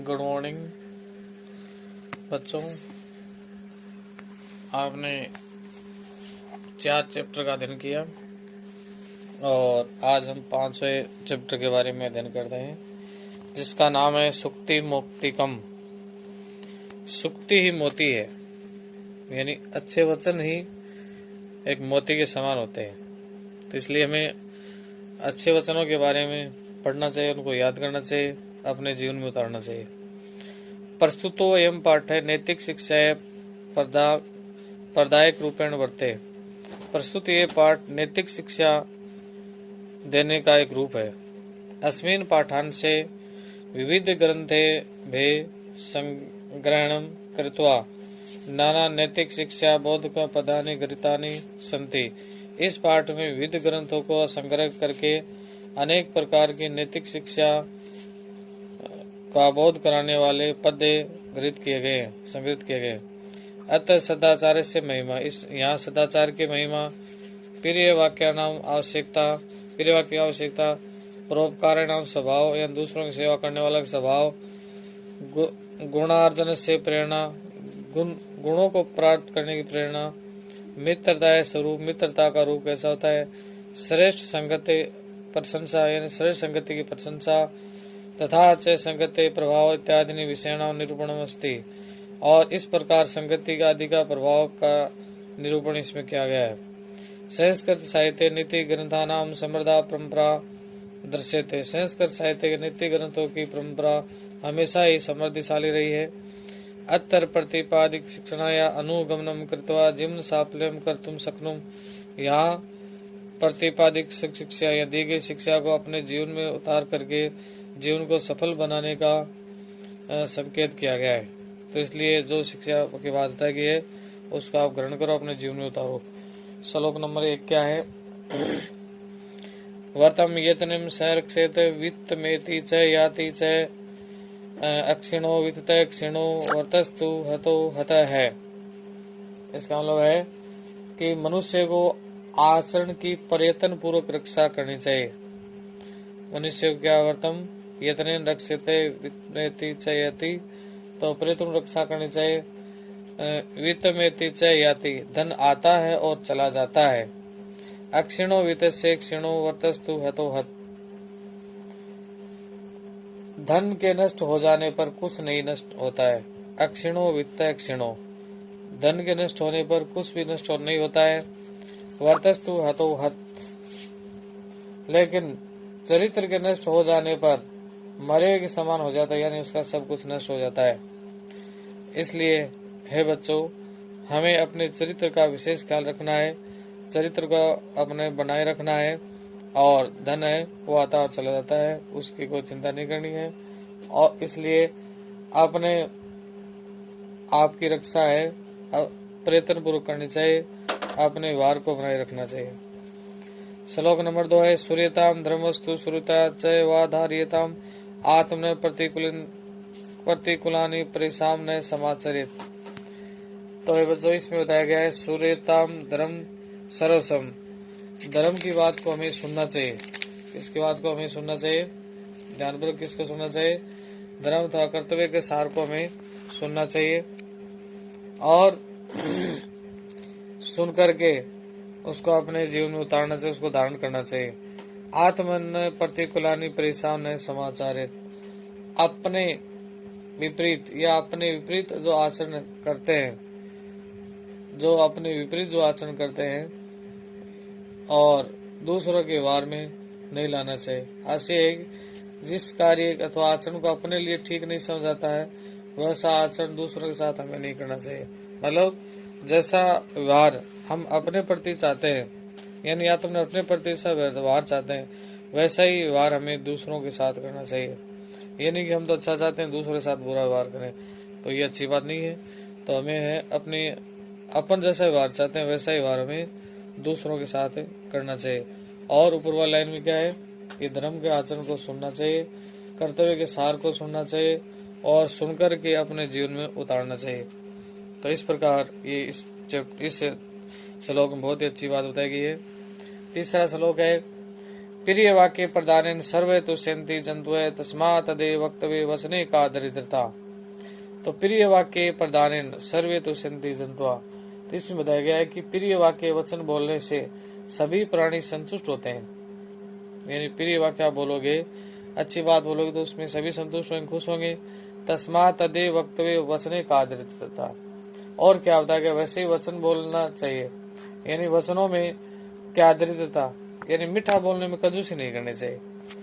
Good morning बच्चों। आपने 4 chapter का अध्ययन किया और आज हम 5वें चैप्टर के बारे में अध्ययन करते हैं, जिसका नाम है सुक्ति मोक्तिकम। सुक्ति ही मोती है, यानी अच्छे वचन ही एक मोती के समान होते हैं। तो इसलिए हमें अच्छे वचनों के बारे में पढ़ना चाहिए, उनको याद करना चाहिए, अपने जीवन में उतारना चाहिए। प्रस्तुतो एवं पाठ है नैतिक शिक्षाएं प्रदायक रूपेण वर्ते। प्रस्तुत ये पाठ नैतिक शिक्षा देने का एक रूप है। अस्मिन् पाठांशे विविध ग्रंथे भे संग्रहणं कृत्वा नाना नैतिक शिक्षा बोधक पदानि गृहीतानि सन्ति। इस पाठ में विविध ग्रंथों को संग्रह करके अनेक प्रकार की नैतिक शिक्षा का बोध कराने वाले पद्य संग्रहित किए गए। अतः सदाचार से महिमा, इस यहाँ सदाचार की महिमा, प्रिय वाक्य की आवश्यकता, परोपकार नाम स्वभाव या दूसरों की सेवा करने वाला स्वभाव, गुणार्जन से प्रेरणा, गुणों को प्राप्त करने की प्रेरणा, मित्रता स्वरूप, मित्रता का रूप कैसा होता है, श्रेष्ठ संगति प्रशंसा यानी श्रेष्ठ संगति की प्रशंसा, तथा च संगति प्रभाव इत्यादि विषयाणां निरूपणम् अस्ति। और इस प्रकार संगति का आदि का प्रभाव का निरूपण इसमें किया गया है। संस्कृत साहित्य नीति ग्रंथानां समृद्धा परंपरा दृश्यते। संस्कृत साहित्य के नीति ग्रंथों की परंपरा हमेशा ही समृद्धिशाली रही है। अत्र प्रतिपादिक शिक्षणाया अनुगमनम कृत्वा जीवन साफल्यम कर्तुम शक्नुम। यहाँ प्रतिपादिक शिक्षा या दी गई शिक्षा को अपने जीवन में उतार करके जीवन को सफल बनाने का संकेत किया गया है। तो इसलिए जो शिक्षा की बात बताई गई है उसको आप ग्रहण करो, अपने जीवन में उतारो। श्लोक नंबर 1 क्या है? वर्तम यत्निम संरक्षेत वित्तमेति च याति च अक्षिणो वित्त क्षिणो वर्तस्तु हतो हतः है। इसका मतलब है कि मनुष्य को आचरण की प्रयत्न पूर्वक रक्षा करनी चाहिए। मनुष्य को क्या वर्तम यत्ने रक्षते वित्तमेति च याति, तो प्रयत्न रक्षा करनी चाहिए। वित्तमेति च याति, धन आता है और चला जाता है। अक्षिणो वित्त से क्षिणो वर्तस्तु हतो हत, धन के नष्ट हो जाने पर कुछ नहीं नष्ट होता है। अक्षिणो वित्त क्षिणो, धन के नष्ट होने पर कुछ भी नष्ट नहीं होता है। वर्तस्तु हतो हत, लेकिन चरित्र के नष्ट हो जाने पर मरे के समान हो जाता है, यानी उसका सब कुछ नष्ट हो जाता है। इसलिए हे बच्चों, हमें अपने चरित्र का विशेष ख्याल रखना है, चरित्र को अपने बनाए रखना है। और धन है वो आता और चला जाता है, उसकी कोई चिंता नहीं करनी है। और इसलिए अपने आपकी रक्षा है प्रयत्न पूर्वक करनी चाहिए, अपने व्यवहार को बनाए रखना चाहिए। श्लोक नंबर 2 है सूर्यताम धर्मस्तु सुरता च वाधार्यताम आत्मन प्रतिकूलानि परिसाम न समाचरित। तो है बच्चों, इसमें बताया गया है सूर्यताम धर्म सर्वसम, धर्म की बात को हमें सुनना चाहिए। किसकी बात को हमें सुनना चाहिए? ध्यानपूर्वक किसको सुनना चाहिए? धर्म तथा कर्तव्य के सार को हमें सुनना चाहिए और सुन करके उसको अपने जीवन में उतारना चाहिए, उसको धारण करना चाहिए। आत्मन प्रतिकूलानि परिसाम न समाचारित, अपने विपरीत या अपने विपरीत जो आचरण करते हैं, जो अपने विपरीत जो आचरण करते हैं और दूसरों के व्यवहार में नहीं लाना चाहिए। ऐसे जिस कार्य अथवा आचरण को अपने लिए ठीक नहीं समझाता है वैसा आचरण दूसरों के साथ हमें नहीं करना चाहिए। मतलब जैसा व्यवहार हम अपने प्रति चाहते हैं, यानी या तो हम अपने प्रति ऐसा व्यवहार चाहते हैं, वैसा ही व्यवहार हमें दूसरों के साथ करना चाहिए। ये नहीं कि हम तो अच्छा चाहते हैं दूसरों के साथ बुरा व्यवहार करें, तो ये अच्छी बात नहीं है। तो हमें है अपन जैसा व्यवहार चाहते हैं वैसा ही व्यवहार हमें दूसरों के साथ करना चाहिए। और ऊपर वाली लाइन में क्या है कि धर्म के आचरण को सुनना चाहिए, कर्तव्य के सार को सुनना चाहिए और सुनकर के अपने जीवन में उतारना चाहिए। तो इस प्रकार ये इस श्लोक में बहुत ही अच्छी बात बताई गई है। तीसरा श्लोक है प्रिय वाक्य प्रदानेन सर्वे तुष्यन्ति जन्तवः तस्मात् तदेव वक्तव्ये वचने का दरिद्रता। तो प्रिय वाक्य प्रदानेन सर्वे तुष्यन्ति जन्तवः, तो इसमें बताया गया है कि प्रिय वाक्य वचन बोलने से सभी प्राणी संतुष्ट होते हैं। यानी प्रिय वाक्य आप बोलोगे, अच्छी बात बोलोगे तो उसमें सभी संतुष्ट होंगे, खुश होंगे। तस्मात् तदेव वक्तव्ये वचने का दरिद्रता, और क्या बताया गया, वैसे ही वचन बोलना चाहिए। यानी वचनों में क्या दरिद्रता, यानी मीठा बोलने में कंजूसी नहीं करनी चाहिए।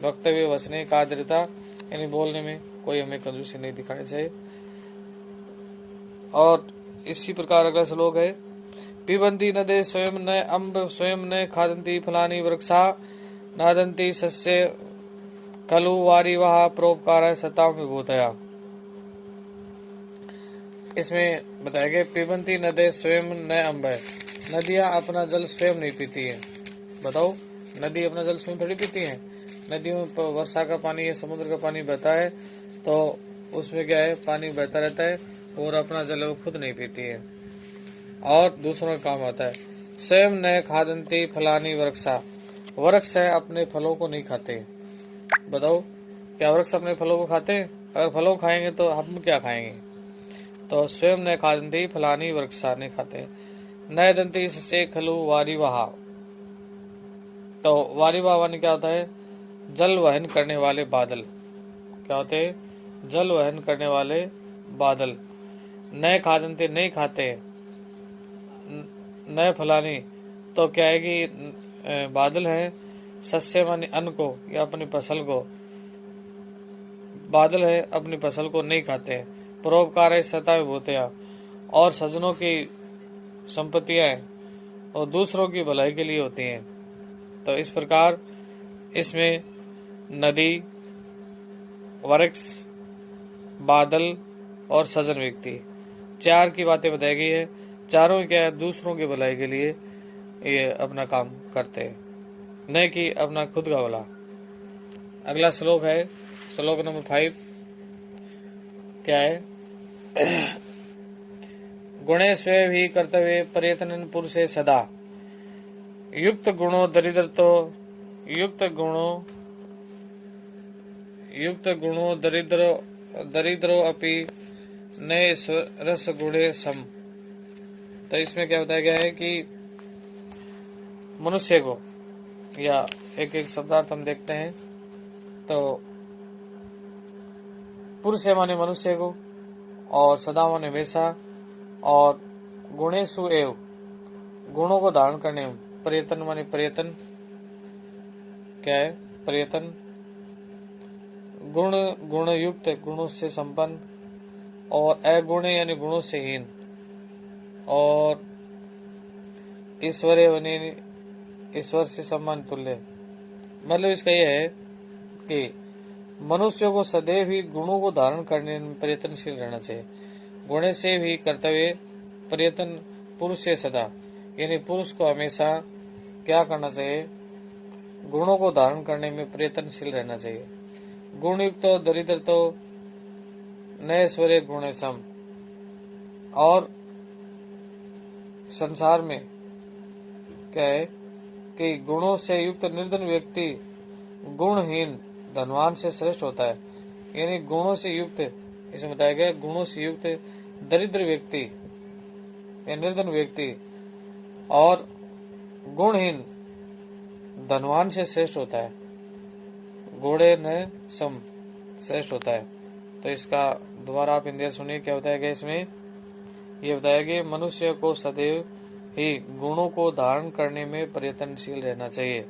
वक्तव्य वचने का दरिद्रता, यानी बोलने में कोई हमें कंजूसी नहीं दिखानी चाहिए। और इसी प्रकार अगला श्लोक है, पिबन्ति नदे स्वयं न अम्ब स्वयं न खादन्ति फलानि वृक्षा नादन्ति सस्य खलु वारिवः परोपकाराय सतां विभूतया। इसमें बताया गया पिबन्ति नदे स्वयं न अम्ब, नदियां अपना जल स्वयं नहीं पीती है। बताओ, नदी अपना जल स्वयं थोड़ी पीती है। नदियों में वर्षा का पानी या समुद्र का पानी बहता है तो उसमें क्या है, पानी बहता रहता है और अपना जल वो खुद नहीं पीती है और दूसरों का काम आता है। स्वयं न खादन्ति फलानि वृक्षा, वृक्ष है अपने फलों को नहीं खाते। बताओ, क्या वृक्ष अपने फलों को खाते? अगर फलों खाएंगे तो हम क्या खाएंगे? तो स्वयं न खादन्ति फलानि वृक्षा, नहीं खाते। न दंती सस्ये खलु वारिवः, तो वारिवः क्या होता है, जल वहन करने वाले बादल। क्या होते हैं? जल वहन करने वाले बादल। न खादन्ति, नहीं खाते। न फलानी, तो क्या है कि बादल है, सस्य माने अन्न को या अपनी फसल को, बादल है अपनी फसल को नहीं खाते। परोपकार है सता विभूतया, और सज्जनों की संपत्तियां और दूसरों की भलाई के लिए होती हैं। तो इस प्रकार इसमें नदी, वृक्ष, बादल और सज्जन व्यक्ति, चार की बातें बताई गई है। चारों क्या है, दूसरों की भलाई के लिए ये अपना काम करते हैं, न कि अपना खुद का भला। अगला श्लोक है, श्लोक नंबर 5, क्या है, गुणे स्वे भी कर्तव्य प्रयत्न पुरुषे सदा, युक्त गुणो दरिद्रो अपि नए रस गुणे सम। तो इसमें क्या बताया गया है कि मनुष्य को, या एक एक शब्दार्थ हम देखते हैं तो पुरुष माने मनुष्य को, और सदा माने हमेशा, और गुणेषु एव, गुणों को धारण करने में, प्रयत्न माने प्रयत्न, क्या है, प्रयत्न, गुण युक्त, गुणों से संपन्न, और अगुण यानी गुणों से हीन, और ईश्वर से सम्मान तुल्य। मतलब इसका यह है कि मनुष्य को सदैव ही गुणों को धारण करने में प्रयत्नशील रहना चाहिए। गुणे से भी कर्तव्य प्रयत्न पुरुष से सदा, यानी पुरुष को हमेशा क्या करना चाहिए, गुणों को धारण करने में प्रयत्नशील रहना चाहिए। गुणयुक्त दरिद्र तो नए स्वरे गुण सम, और संसार में क्या है कि गुणों से युक्त निर्धन व्यक्ति गुणहीन धनवान से श्रेष्ठ होता है। यानी गुणों से युक्त, इसमें बताया गया, गुणों से युक्त दरिद्र व्यक्ति या निर्धन व्यक्ति और गुणहीन धनवान से श्रेष्ठ होता है। गुणे न सम, श्रेष्ठ होता है। तो इसका दोबारा आप हिंदी सुनिए, क्या बताया गया इसमें, ये बताया गया मनुष्य को सदैव ही गुणों को धारण करने में प्रयत्नशील रहना चाहिए,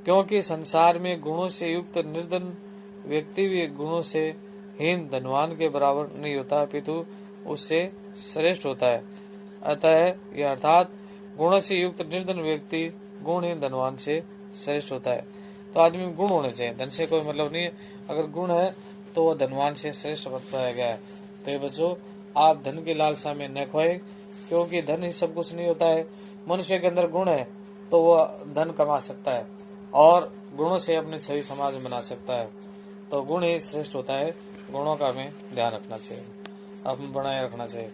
क्योंकि संसार में गुणों से युक्त निर्धन व्यक्ति भी गुणों से हीन धनवान के बराबर नहीं होता, अपितु उससे श्रेष्ठ होता है। अतः यह अर्थात गुणों से युक्त निर्धन व्यक्ति गुणहीन धनवान से श्रेष्ठ होता है। तो आदमी में गुण होने चाहिए, धन से कोई मतलब नहीं है। अगर गुण है तो वह धनवान से श्रेष्ठ बताया गया है। तो ये बच्चों, आप धन की लालसा में न खोए, क्योंकि धन ही सब कुछ नहीं होता है। मनुष्य के अंदर गुण है तो वह धन कमा सकता है और गुणों से अपने छवि समाज में बना सकता है। तो गुण ही श्रेष्ठ होता है, गुणों का हमें ध्यान रखना चाहिए, अपने बनाए रखना चाहिए।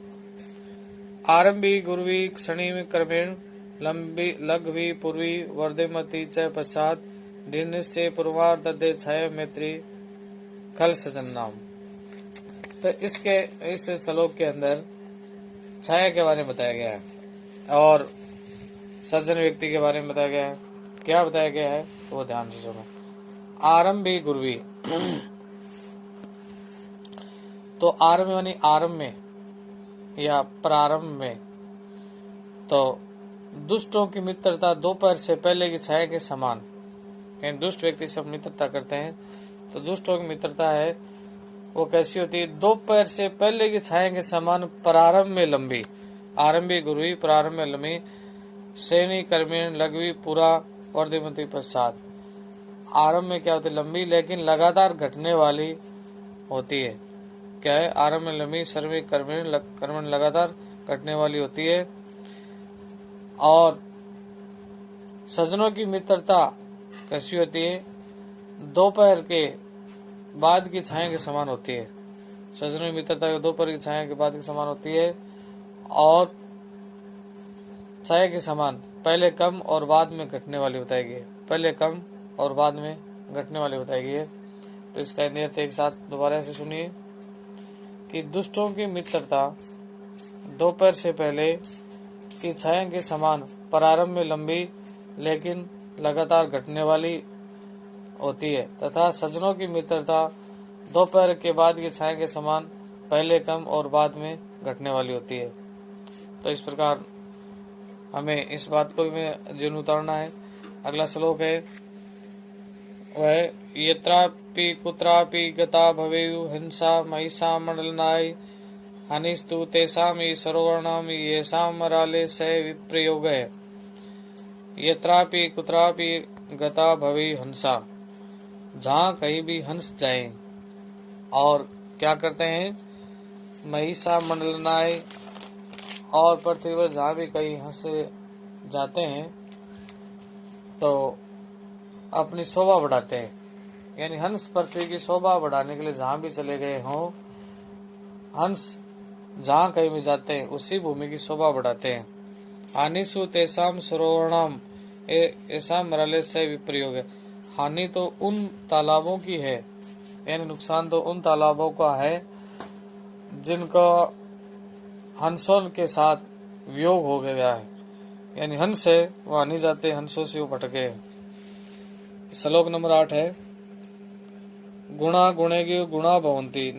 आरंभी गुरुवी क्षणी कर्मेण लंबी लघवी पूर्वी वर्धेमती च पश्चात निश्चय पुरवार ददे छाया मैत्री खल सजन नाम। तो इस श्लोक के अंदर छाया के बारे में बताया गया है और सज्जन व्यक्ति के बारे में बताया गया है। क्या बताया गया है वो ध्यान से सुनो। आरंभी गुरवी। तो आरंभ यानी आरंभ में या प्रारंभ में, तो दुष्टों की मित्रता दोपहर से पहले की छाया के समान। दुष्ट व्यक्ति से मित्रता करते हैं तो दुष्टों की मित्रता है वो कैसी होती है? दोपहर से पहले की छाया के समान प्रारंभ में लंबी। आरंभी गुरुवी प्रारंभ में लंबी, श्रेणी कर्मीण लघवी पूरा वर्धिमती पश्चात। आरंभ में क्या होती है? लंबी, लेकिन लगातार घटने वाली होती है। क्या है? आरंभ में लंबी, श्रेणी कर्मीण लगातार घटने वाली होती है। और सज्जनों की मित्रता कैसी होती है? दोपहर के बाद की छाया के समान होती है। सज्जनों की मित्रता दोपहर की छाया के बाद के समान होती है और छाया के समान पहले कम और बाद में घटने वाली बताई गई है। पहले कम और बाद में घटने वाली बताई गई है। तो इसका नियत एक साथ दोबारा से सुनिए कि दुष्टों की मित्रता दोपहर से पहले की छाया के समान प्रारंभ में लंबी लेकिन लगातार घटने वाली होती है, तथा सज्जनों की मित्रता दोपहर के बाद की छाया के समान पहले कम और बाद में घटने वाली होती है। तो इस प्रकार हमें इस बात को भी जीवन उतारना है। अगला श्लोक है वह यत्रापि कुत्रापि गता भवेयु हिंसा महिषा मंडलनाय हनिस्तु तेषाम सर्वर्णाम येषाम मराले स विप्रयोग है। यत्रापि कुत्रापि गता भवेयु हंसा, जहाँ कहीं भी हंस जाए और क्या करते हैं? महिषा मंडलनाय, और पृथ्वी पर जहाँ भी कहीं हंस जाते हैं तो अपनी शोभा बढ़ाते हैं। यानी हंस पृथ्वी की शोभा बढ़ाने के लिए जहाँ भी चले गए हों, हंस जहाँ कहीं भी जाते हैं उसी भूमि की शोभा बढ़ाते हैं। हानिसु तेषाम सरोवरणाम ऐसा मराले से विप्रयोग है। हानि तो उन तालाबों की है, यानी नुकसान तो उन तालाबों का है जिनका हंसों के साथ वियोग हो गया है। यानी हंस है वह नहीं जाते, हंसों से वो भटके हैं। श्लोक नंबर 8 है गुणा गुणेगी गुणा भवन्ति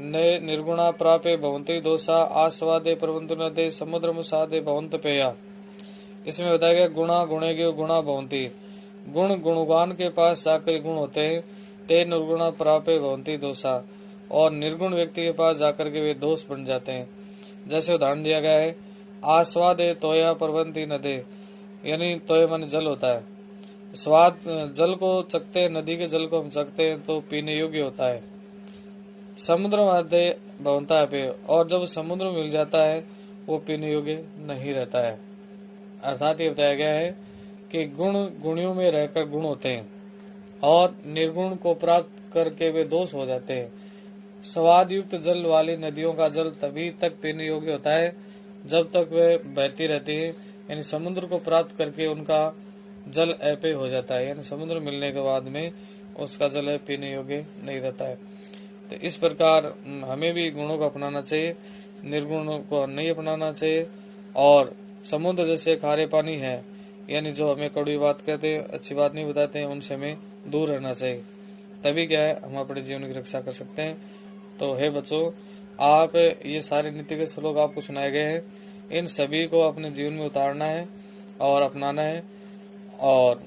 निर्गुणा प्रापे भवन्ति दोषा आस्वादे प्रबंधु नदे समुद्र मुसादे भवंत पेया। इसमें बताया गया गुणा गुणेगी गुणा भवन्ति। गुण गुणवान के पास जाकर गुण होते हैं, ते निर्गुणा प्रापे भवन्ति दोषा, और निर्गुण व्यक्ति के पास जाकर के वे दोष बन जाते हैं। जैसे उदाहरण दिया गया है आस्वादे तोया प्रबंधी नदे, यानी तोय मन जल होता है। स्वाद जल को चखते हैं, नदी के जल को हम चखते हैं तो पीने योग्य होता है। समुद्र मध्य भवंता है, और जब समुद्र मिल जाता है वो पीने योग्य नहीं रहता है। अर्थात ये बताया गया है कि गुण गुणियों में रहकर गुण होते हैं और निर्गुण को प्राप्त करके वे दोष हो जाते हैं। स्वाद युक्त जल वाली नदियों का जल तभी तक पीने योग्य होता है जब तक वे बहती रहती है, यानी समुद्र को प्राप्त करके उनका जल अपेय हो जाता है, यानी समुद्र मिलने के बाद में उसका जल पीने योग्य नहीं रहता है। तो इस प्रकार हमें भी गुणों को अपनाना चाहिए, निर्गुणों को नहीं अपनाना चाहिए। और समुद्र जैसे खारे पानी है, यानी जो हमें कड़वी बात कहते हैं, अच्छी बात नहीं बताते हैं, उनसे हमें दूर रहना चाहिए। तभी क्या है हम अपने जीवन की रक्षा कर सकते हैं। तो हे बच्चों, आप ये सारे नीति के श्लोक आपको सुनाए गए हैं, इन सभी को अपने जीवन में उतारना है और अपनाना है। और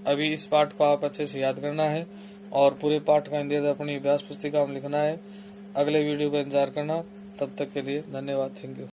अभी इस पाठ को आप अच्छे से याद करना है और पूरे पाठ का हिंदी अपनी अभ्यास पुस्तिका में लिखना है। अगले वीडियो का इंतजार करना। तब तक के लिए धन्यवाद। Thank you.